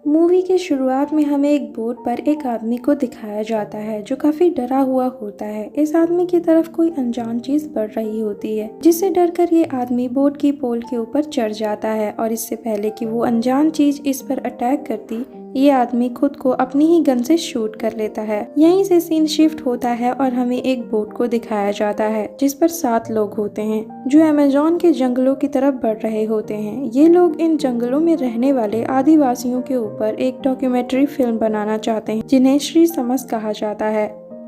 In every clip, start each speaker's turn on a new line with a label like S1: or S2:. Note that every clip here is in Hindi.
S1: मूवी के शुरुआत में हमें एक बोट पर एक आदमी को दिखाया जाता है जो काफी डरा हुआ होता है। इस आदमी की तरफ कोई अनजान चीज बढ़ रही होती है, जिससे डरकर ये आदमी बोट की पोल के ऊपर चढ़ जाता है और इससे पहले कि वो अनजान चीज इस पर अटैक करती, ये आदमी खुद को अपनी ही गन से शूट कर लेता है। यहीं से सीन शिफ्ट होता है और हमें एक बोट को दिखाया जाता है जिस पर 7 लोग होते हैं जो अमेज़न के जंगलों की तरफ बढ़ रहे होते हैं। ये लोग इन जंगलों में रहने वाले आदिवासियों के ऊपर एक डॉक्यूमेंट्री फिल्म बनाना चाहते हैं जिन्हें श्री समस कहा जाता है।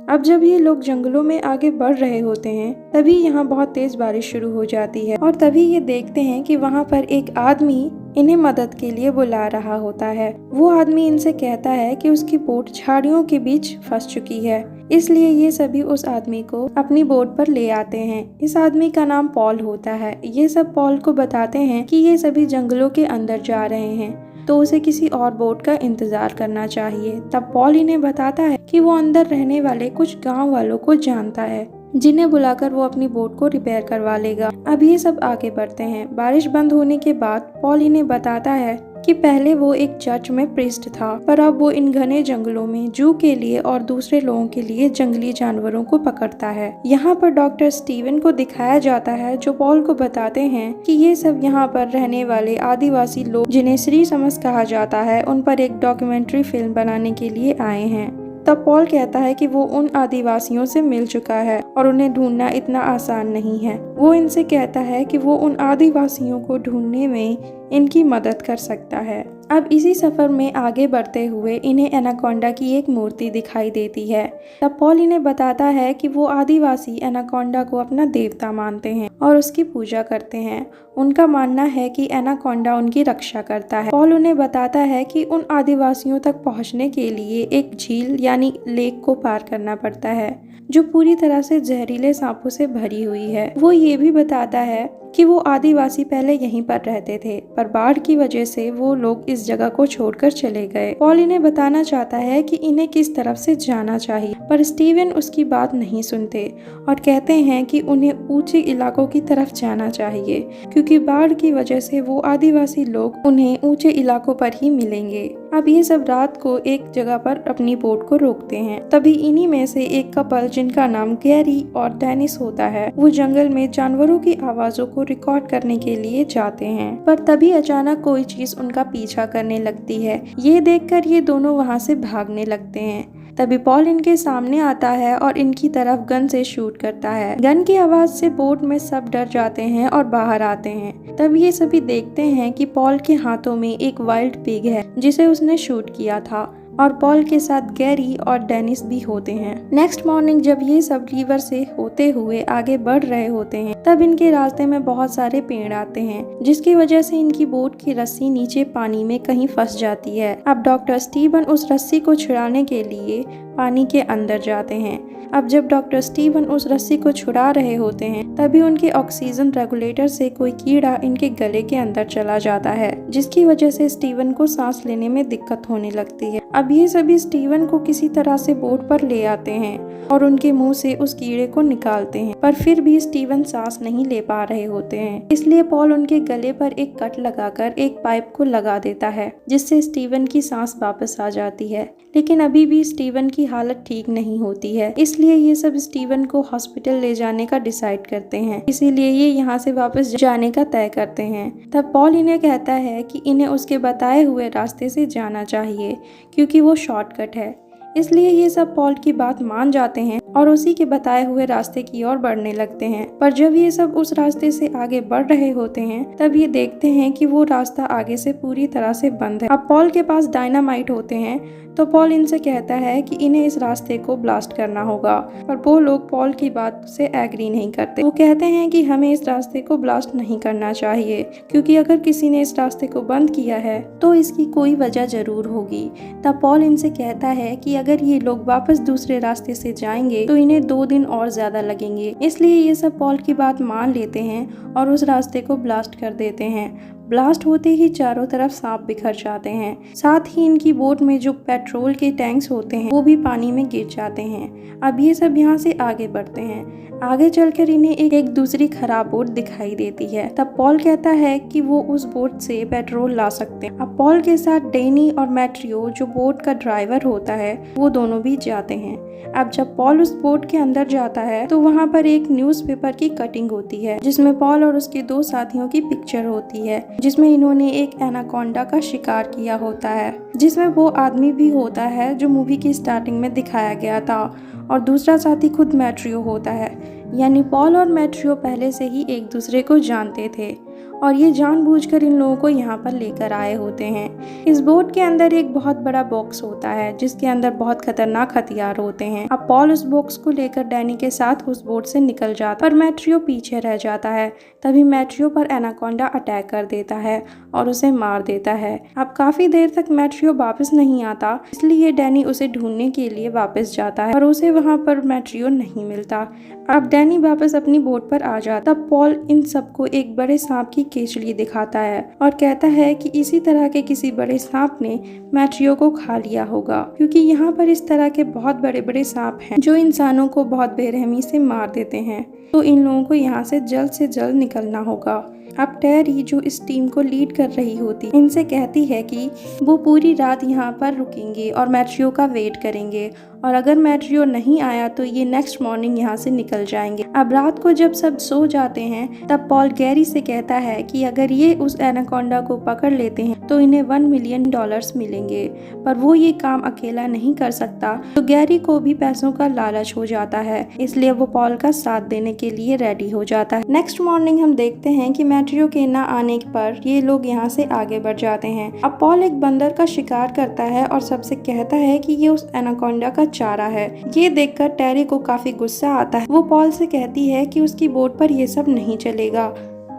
S1: अब जब ये लोग जंगलों में आगे बढ़ रहे होते हैं तभी यहाँ बहुत तेज बारिश शुरू हो जाती है और तभी ये देखते हैं कि वहाँ पर एक आदमी इन्हें मदद के लिए बुला रहा होता है। वो आदमी इनसे कहता है कि उसकी बोट झाड़ियों के बीच फंस चुकी है, इसलिए ये सभी उस आदमी को अपनी बोट पर ले आते हैं। इस आदमी का नाम पॉल होता है। ये सब पॉल को बताते हैं कि ये सभी जंगलों के अंदर जा रहे हैं तो उसे किसी और बोट का इंतजार करना चाहिए। तब पॉल इन्हें बताता है कि वो अंदर रहने वाले कुछ गांव वालों को जानता है जिन्हें बुलाकर वो अपनी बोट को रिपेयर करवा लेगा। अब ये सब आगे बढ़ते हैं। बारिश बंद होने के बाद पॉल इन्हें बताता है कि पहले वो एक चर्च में प्रीस्ट था, पर अब वो इन घने जंगलों में जू के लिए और दूसरे लोगों के लिए जंगली जानवरों को पकड़ता है। यहाँ पर डॉक्टर स्टीवन को दिखाया जाता है जो पॉल को बताते हैं कि ये सब यहाँ पर रहने वाले आदिवासी लोग जिन्हें श्री समस कहा जाता है उन पर एक डॉक्यूमेंट्री फिल्म बनाने के लिए आए हैं। तब पॉल कहता है कि वो उन आदिवासियों से मिल चुका है और उन्हें ढूंढना इतना आसान नहीं है। वो इनसे कहता है कि वो उन आदिवासियों को ढूंढने में इनकी मदद कर सकता है। अब इसी सफर में आगे बढ़ते हुए इन्हें एनाकोंडा की एक मूर्ति दिखाई देती है। तब पॉल इन्हें बताता है कि वो आदिवासी एनाकोंडा को अपना देवता मानते हैं और उसकी पूजा करते हैं। उनका मानना है कि एनाकोंडा उनकी रक्षा करता है। पॉल उन्हें बताता है कि उन आदिवासियों तक पहुंचने के लिए एक झील यानी लेक को पार करना पड़ता है जो पूरी तरह से जहरीले सांपों से भरी हुई है। वो ये भी बताता है कि वो आदिवासी पहले यहीं पर रहते थे, पर बाढ़ की वजह से वो लोग इस जगह को छोड़कर चले गए। पॉल इन्हें बताना चाहता है कि इन्हें किस तरफ से जाना चाहिए, पर स्टीवन उसकी बात नहीं सुनते और कहते हैं कि उन्हें ऊंचे इलाकों की तरफ जाना चाहिए क्योंकि बाढ़ की वजह से वो आदिवासी लोग उन्हें ऊंचे इलाकों पर ही मिलेंगे। अब ये सब रात को एक जगह पर अपनी बोट को रोकते हैं। तभी इन्हीं में से एक कपल जिनका नाम गैरी और डेनिस होता है वो जंगल में जानवरों की आवाजों को रिकॉर्ड करने के लिए जाते हैं, पर तभी अचानक कोई चीज उनका पीछा करने लगती है। ये देखकर ये दोनों वहाँ से भागने लगते हैं। तभी पॉल इनके सामने आता है और इनकी तरफ गन से शूट करता है। गन की आवाज से बोट में सब डर जाते हैं और बाहर आते हैं। तब ये सभी देखते हैं कि पॉल के हाथों में एक वाइल्ड पिग है जिसे उसने शूट किया था और पॉल के साथ गैरी और डेनिस भी होते हैं। नेक्स्ट मॉर्निंग जब ये सब रिवर से होते हुए आगे बढ़ रहे होते हैं तब इनके रास्ते में बहुत सारे पेड़ आते हैं जिसकी वजह से इनकी बोट की रस्सी नीचे पानी में कहीं फंस जाती है। अब डॉक्टर स्टीवन उस रस्सी को छुड़ाने के लिए पानी के अंदर जाते हैं। अब जब डॉक्टर स्टीवन उस रस्सी को छुड़ा रहे होते हैं तभी उनके ऑक्सीजन रेगुलेटर से कोई कीड़ा इनके गले के अंदर चला जाता है जिसकी वजह से स्टीवन को सांस लेने में दिक्कत होने लगती है। अब ये सभी स्टीवन को किसी तरह से बोट पर ले आते हैं और उनके मुंह से उस कीड़े को निकालते हैं, पर फिर भी स्टीवन सांस नहीं ले पा रहे होते हैं। इसलिए पॉल उनके गले पर एक कट लगाकर एक पाइप को लगा देता है जिससे स्टीवन की सांस वापस आ जाती है, लेकिन अभी भी स्टीवन की हालत ठीक नहीं होती है। इसलिए ये सब स्टीवन को हॉस्पिटल ले जाने का डिसाइड करते हैं, इसीलिए ये यहाँ से वापस जाने का तय करते हैं। तब पॉल इन्हें कहता है कि इन्हें उसके बताए हुए रास्ते से जाना चाहिए क्योंकि वो शॉर्टकट है। इसलिए ये सब पॉल की बात मान जाते हैं और उसी के बताए हुए रास्ते की ओर बढ़ने लगते हैं। पर जब ये सब उस रास्ते से आगे बढ़ रहे होते हैं तब ये देखते हैं कि वो रास्ता आगे से पूरी तरह से बंद है। अब पॉल के पास डायनामाइट होते हैं तो पॉल इनसे कहता है कि इन्हें इस रास्ते को ब्लास्ट करना होगा, पर वो लोग पॉल की बात से एग्री नहीं करते। वो कहते हैं कि हमें इस रास्ते को ब्लास्ट नहीं करना चाहिए क्योंकि अगर किसी ने इस रास्ते को बंद किया है तो इसकी कोई वजह जरूर होगी। तब पॉल इनसे कहता है कि अगर ये लोग वापस दूसरे रास्ते से जाएंगे तो इन्हें 2 दिन और ज्यादा लगेंगे। इसलिए ये सब पॉल की बात मान लेते हैं और उस रास्ते को ब्लास्ट कर देते हैं। ब्लास्ट होते ही चारों तरफ सांप बिखर जाते हैं। साथ ही इनकी बोट में जो पेट्रोल के टैंक्स होते हैं वो भी पानी में गिर जाते हैं। अब ये सब यहाँ से आगे बढ़ते हैं। आगे चलकर इन्हें एक दूसरी खराब बोट दिखाई देती है। तब पॉल कहता है कि वो उस बोट से पेट्रोल ला सकते हैं। अब पॉल के साथ डैनी और मैट्रियो जो बोट का ड्राइवर होता है वो दोनों भी जाते हैं। अब जब पॉल उस बोट के अंदर जाता है तो वहाँ पर एक न्यूज़पेपर की कटिंग होती है जिसमें पॉल और उसके दो साथियों की पिक्चर होती है, जिसमें इन्होंने एक एनाकोंडा का शिकार किया होता है, जिसमें वो आदमी भी होता है जो मूवी की स्टार्टिंग में दिखाया गया था, और दूसरा साथी खुद मैट्रियो होता है। यानी पॉल और मैट्रियो पहले से ही एक दूसरे को जानते थे और ये जानबूझकर इन लोगों को यहाँ पर लेकर आए होते हैं। इस बोट के अंदर एक बहुत बड़ा बॉक्स होता है जिसके अंदर बहुत खतरनाक हथियार होते हैं। अब पॉल उस बॉक्स को लेकर डैनी के साथ उस बोट से निकल जाता है और मैट्रियो पीछे रह जाता है। तभी मैट्रियो पर एनाकोंडा अटैक कर देता है और उसे मार देता है। अब काफी देर तक मैट्रियो वापस नहीं आता, इसलिए डैनी उसे ढूंढने के लिए वापस जाता है और उसे वहाँ पर मैट्रियो नहीं मिलता। अब डैनी वापस अपनी बोट पर आ जाता। तब पॉल इन सबको एक बड़े सांप की केचली दिखाता है और कहता है कि इसी तरह के किसी बड़े सांप ने मैट्रियो को खा लिया होगा, क्योंकि यहाँ पर इस तरह के बहुत बड़े बड़े सांप हैं जो इंसानों को बहुत बेरहमी से मार देते हैं। तो इन लोगों को यहाँ से जल्द निकलना होगा। अब टेरी जो इस टीम को लीड कर रही होती इनसे कहती है कि वो पूरी रात यहाँ पर रुकेंगे और मैट्रियो का वेट करेंगे, और अगर मैट्रियो नहीं आया तो ये नेक्स्ट मॉर्निंग यहाँ से निकल जाएंगे। अब रात को जब सब सो जाते हैं तब पॉल गैरी से कहता है कि अगर ये उस एनाकोंडा को पकड़ लेते हैं तो इन्हें $1 मिलियन मिलेंगे, पर वो ये काम अकेला नहीं कर सकता। तो गैरी को भी पैसों का लालच हो जाता है, इसलिए वो पॉल का साथ देने के लिए रेडी हो जाता है। नेक्स्ट मॉर्निंग हम देखते हैं कि मैट्रियो के न आने पर ये लोग यहाँ से आगे बढ़ जाते हैं। अब पॉल एक बंदर का शिकार करता है और सबसे कहता है कि ये उस एनाकोंडा का चारा है। ये देखकर टेरी को काफी गुस्सा आता है। वो पॉल से कहती है कि उसकी बोट पर ये सब नहीं चलेगा।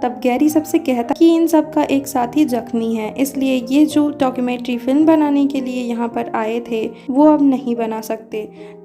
S1: तब गैरी सबसे कहता कि इन सब का एक साथी जख्मी है, इसलिए ये जो डॉक्यूमेंट्री फिल्म बनाने के लिए यहाँ पर आए थे वो अब नहीं बना सकते,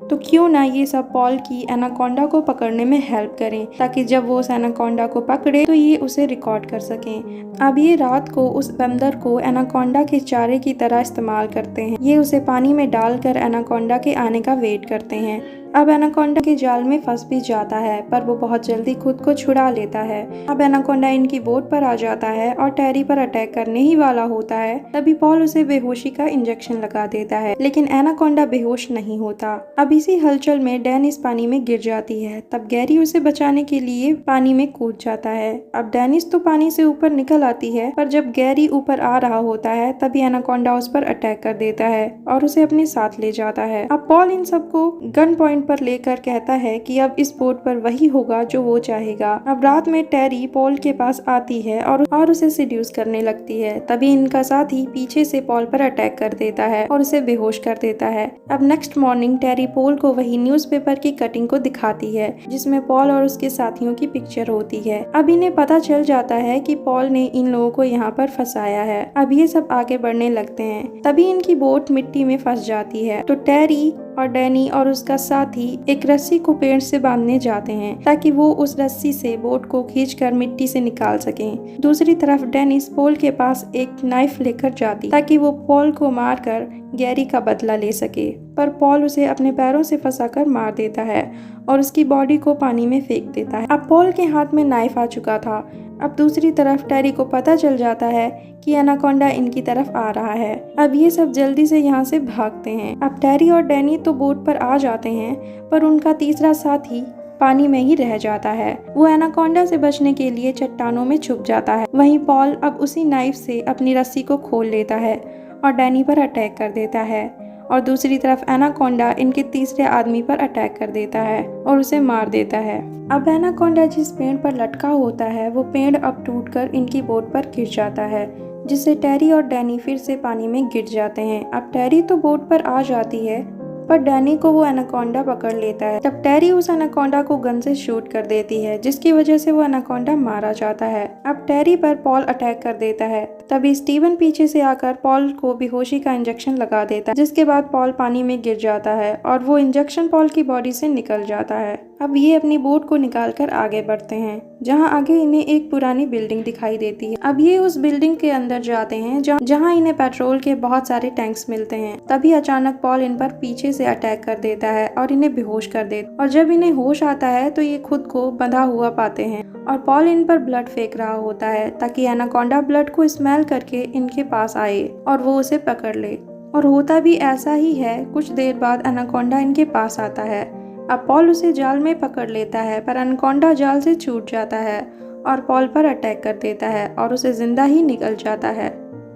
S1: तो क्यों ना ये सब पॉल की एनाकोंडा को पकड़ने में हेल्प करें, ताकि जब वो उस एनाकोंडा को पकड़े तो ये उसे रिकॉर्ड कर सकें। अब ये रात को उस बंदर को एनाकोंडा के चारे की तरह इस्तेमाल करते हैं। ये उसे पानी में डालकर एनाकोंडा के आने का वेट करते हैं। अब एनाकोंडा के जाल में फंस भी जाता है, पर वो बहुत जल्दी खुद को छुड़ा लेता है। अब एनाकोंडा इनकी बोट पर आ जाता है और टेरी पर अटैक करने ही वाला होता है। तभी पॉल उसे बेहोशी का इंजेक्शन लगा देता है, लेकिन एनाकोंडा बेहोश नहीं होता। अब इसी हलचल में डेनिस पानी में गिर जाती है। तब गैरी उसे बचाने के लिए पानी में कूद जाता है। अब डेनिस तो पानी से ऊपर निकल आती है, पर जब गैरी ऊपर आ रहा होता है तभी एनाकोंडा उस पर अटैक कर देता है और उसे अपने साथ ले जाता है। अब पॉल इन सबको गन पॉइंट पर लेकर कहता है कि अब इस बोट पर वही होगा जो वो चाहेगा। अब रात में टेरी पॉल के पास आती है और उसे सिड्यूस करने लगती है। तभी इनका साथी पीछे से पॉल पर अटैक कर देता है और उसे बेहोश कर देता है। अब नेक्स्ट मॉर्निंग टेरी पॉल को वही न्यूज़पेपर की कटिंग को दिखाती है जिसमें पॉल और उसके साथियों की पिक्चर होती है। अब इन्हें पता चल जाता है कि पॉल ने इन लोगों को यहाँ पर फंसाया है। अब ये सब आगे बढ़ने लगते हैं। तभी इनकी बोट मिट्टी में फंस जाती है, तो टेरी और डैनी और उसका साथी एक रस्सी को पेड़ से बांधने जाते हैं ताकि वो उस रस्सी से बोट को खींचकर मिट्टी से निकाल सकें। दूसरी तरफ डेनिस पॉल के पास एक नाइफ लेकर जाती ताकि वो पॉल को मारकर गैरी का बदला ले सके, पर पॉल उसे अपने पैरों से फंसाकर मार देता है और उसकी बॉडी को पानी में फेंक देता है। अब पॉल के हाथ में नाइफ आ चुका था। अब दूसरी तरफ टेरी को पता चल जाता है कि एनाकोंडा इनकी तरफ आ रहा है। अब ये सब जल्दी से यहाँ से भागते हैं। अब टेरी और डैनी तो बोट पर आ जाते हैं, पर उनका तीसरा साथी पानी में ही रह जाता है। वो एनाकोंडा से बचने के लिए चट्टानों में छुप जाता है। वहीं पॉल अब उसी नाइफ से अपनी रस्सी को खोल लेता है और डैनी पर अटैक कर देता है, और दूसरी तरफ एनाकोंडा इनके तीसरे आदमी पर अटैक कर देता है और उसे मार देता है। अब एनाकोंडा जिस पेड़ पर लटका होता है वो पेड़ अब टूटकर इनकी बोट पर गिर जाता है, जिससे टेरी और डैनी फिर से पानी में गिर जाते हैं। अब टेरी तो बोट पर आ जाती है, पर डैनी को वो एनाकोंडा पकड़ लेता है। तब टेरी उस एनाकोंडा को गन से शूट कर देती है, जिसकी वजह से वो एनाकोंडा मारा जाता है। अब टेरी पर पॉल अटैक कर देता है। तभी स्टीवन पीछे से आकर पॉल को बेहोशी का इंजेक्शन लगा देता है, जिसके बाद पॉल पानी में गिर जाता है और वो इंजेक्शन पॉल की बॉडी से निकल जाता है। अब ये अपनी बोट को निकालकर आगे बढ़ते हैं, जहाँ आगे इन्हें एक पुरानी बिल्डिंग दिखाई देती है। अब ये उस बिल्डिंग के अंदर जाते हैं जहाँ इन्हें पेट्रोल के बहुत सारे टैंक्स मिलते हैं। तभी अचानक पॉल इन पर पीछे से अटैक कर देता है और इन्हें बेहोश कर देता है। और जब इन्हें होश आता है तो ये खुद को बंधा हुआ पाते हैं और पॉल इन पर ब्लड फेंक रहा होता है ताकि एनाकोंडा ब्लड को स्मेल करके इनके पास आए और वो उसे पकड़ ले। और होता भी ऐसा ही है। कुछ देर बाद एनाकोंडा इनके पास आता है। अब पॉल उसे जाल में पकड़ लेता है, पर एनाकोंडा जाल से छूट जाता है और पॉल पर अटैक कर देता है और उसे जिंदा ही निकल जाता है।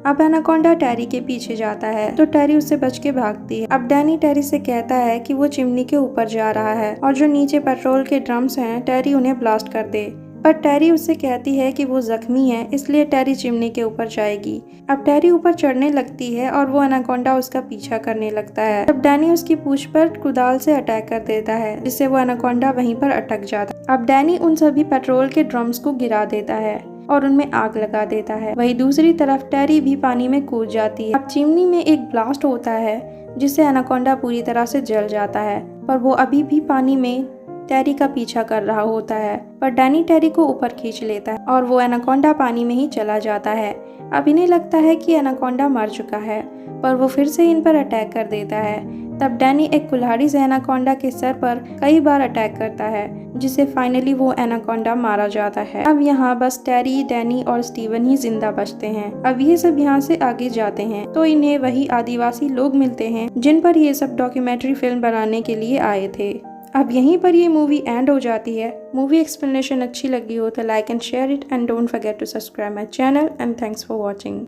S1: अब एनाकोंडा टेरी के पीछे जाता है तो टेरी उससे बच के भागती है। अब डैनी टेरी से कहता है कि वो चिमनी के ऊपर जा रहा है और जो नीचे पेट्रोल के ड्रम्स हैं टेरी उन्हें ब्लास्ट कर दे, पर टेरी उससे कहती है कि वो जख्मी है, इसलिए टेरी चिमनी के ऊपर जाएगी। अब टेरी ऊपर चढ़ने लगती है और वो एनाकोंडा उसका पीछा करने लगता है। तब डैनी उसकी पूंछ पर कुदाल से अटैक कर देता है, जिससे वो एनाकोंडा वहीं पर अटक जाता है। अब डैनी उन सभी पेट्रोल के ड्रम्स को गिरा देता है और उनमें आग लगा देता है। वहीं दूसरी तरफ टेरी भी पानी में कूद जाती है। अब चिमनी में एक ब्लास्ट होता है जिससे एनाकोंडा पूरी तरह से जल जाता है, पर वो अभी भी पानी में टेरी का पीछा कर रहा होता है। पर डैनी टेरी को ऊपर खींच लेता है और वो एनाकोंडा पानी में ही चला जाता है। अब इन्हें लगता है कि एनाकोंडा मर चुका है, पर वो फिर से इन पर अटैक कर देता है। तब डैनी एक कुल्हाड़ी से एनाकोंडा के सर पर कई बार अटैक करता है, जिससे फाइनली वो एनाकोंडा मारा जाता है। अब यहाँ बस टेरी, डैनी और स्टीवन ही जिंदा बचते हैं। अब ये सब यहाँ से आगे जाते हैं तो इन्हें वही आदिवासी लोग मिलते हैं जिन पर ये सब डॉक्यूमेंट्री फिल्म बनाने के लिए आए थे। अब यहीं पर ये मूवी एंड हो जाती है। मूवी एक्सप्लेनेशन अच्छी लगी हो तो like and share it and don't forget to subscribe my channel and thanks for watching.